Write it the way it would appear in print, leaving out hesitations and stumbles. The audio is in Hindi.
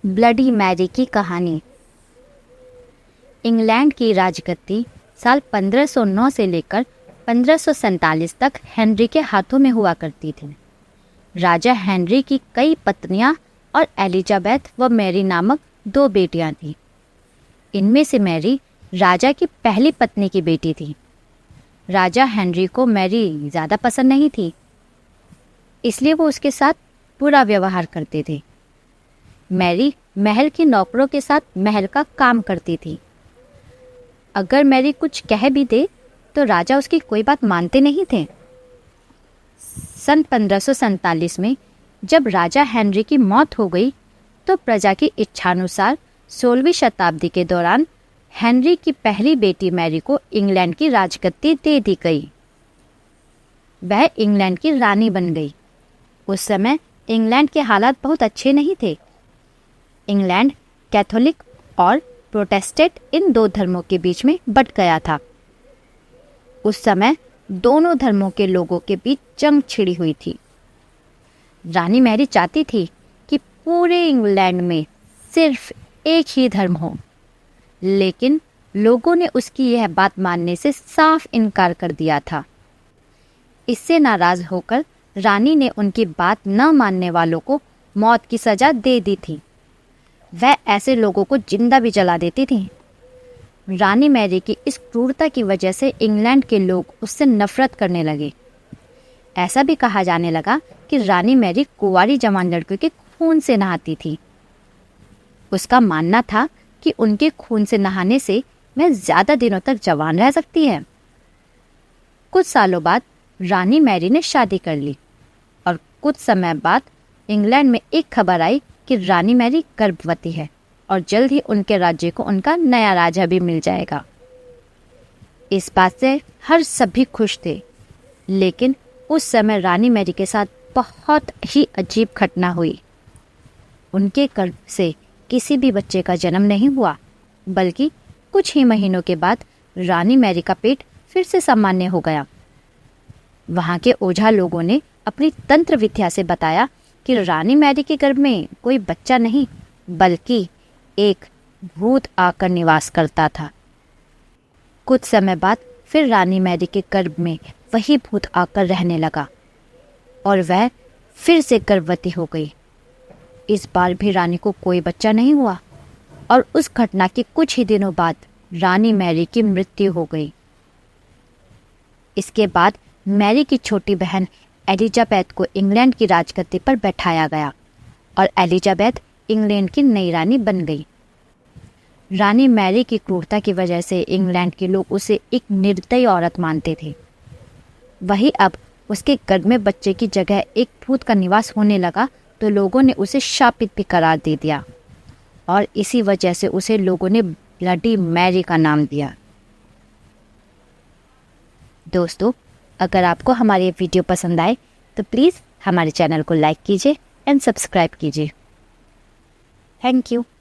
ब्लडी मैरी की कहानी। इंग्लैंड की राजगद्दी साल 1509 से लेकर 1547 तक हेनरी के हाथों में हुआ करती थी। राजा हेनरी की कई पत्नियां और एलिजाबेथ व मैरी नामक दो बेटियां थीं। इनमें से मैरी राजा की पहली पत्नी की बेटी थी। राजा हेनरी को मैरी ज़्यादा पसंद नहीं थी, इसलिए वो उसके साथ बुरा व्यवहार करते थे। मैरी महल की नौकरों के साथ महल का काम करती थी। अगर मैरी कुछ कह भी दे तो राजा उसकी कोई बात मानते नहीं थे। सन 1547 में जब राजा हेनरी की मौत हो गई तो प्रजा की इच्छानुसार 16वीं शताब्दी के दौरान हेनरी की पहली बेटी मैरी को इंग्लैंड की राजगद्दी दे दी गई। वह इंग्लैंड की रानी बन गई। उस समय इंग्लैंड के हालात बहुत अच्छे नहीं थे। इंग्लैंड कैथोलिक और प्रोटेस्टेंट इन दो धर्मों के बीच में बंट गया था। उस समय दोनों धर्मों के लोगों के बीच जंग छिड़ी हुई थी। रानी मैरी चाहती थी कि पूरे इंग्लैंड में सिर्फ एक ही धर्म हो, लेकिन लोगों ने उसकी यह बात मानने से साफ इनकार कर दिया था। इससे नाराज होकर रानी ने उनकी बात न मानने वालों को मौत की सजा दे दी थी। वह ऐसे लोगों को जिंदा भी जला देती थी। रानी मैरी की इस क्रूरता की वजह से इंग्लैंड के लोग उससे नफरत करने लगे। ऐसा भी कहा जाने लगा कि रानी मैरी कुंवारी जवान लड़कियों के खून से नहाती थी। उसका मानना था कि उनके खून से नहाने से वह ज्यादा दिनों तक जवान रह सकती है। कुछ सालों बाद रानी मैरी ने शादी कर ली और कुछ समय बाद इंग्लैंड में एक खबर आई कि रानी मैरी गर्भवती है और जल्द ही उनके राज्य को उनका नया राजा भी मिल जाएगा। इस बात से हर सभी खुश थे, लेकिन उस समय रानी मैरी के साथ बहुत ही अजीब घटना हुई। उनके गर्भ से किसी भी बच्चे का जन्म नहीं हुआ, बल्कि कुछ ही महीनों के बाद रानी मैरी का पेट फिर से सामान्य हो गया। वहां के ओझा लोगों ने अपनी तंत्र विद्या से बताया कि रानी मैरी के गर्भ में कोई बच्चा नहीं, बल्कि एक भूत आकर निवास करता था। कुछ समय बाद फिर रानी मैरी के गर्भ में वही भूत आकर रहने लगा और वह फिर से गर्भवती हो गई। इस बार भी रानी को कोई बच्चा नहीं हुआ और उस घटना के कुछ ही दिनों बाद रानी मैरी की मृत्यु हो गई। इसके बाद मैरी की छोटी बहन एलिजाबेथ को इंग्लैंड की राजगद्दी पर बैठाया गया और एलिजाबेथ इंग्लैंड की नई रानी बन गई। रानी मैरी की क्रूरता की वजह से इंग्लैंड के लोग उसे एक निर्दयी औरत मानते थे। वही अब उसके गर्भ में बच्चे की जगह एक भूत का निवास होने लगा तो लोगों ने उसे शापित भी करार दे दिया और इसी वजह से उसे लोगों ने ब्लडी मैरी का नाम दिया। दोस्तों, अगर आपको हमारी ये वीडियो पसंद आए तो प्लीज़ हमारे चैनल को लाइक कीजिए एंड सब्सक्राइब कीजिए। Thank you.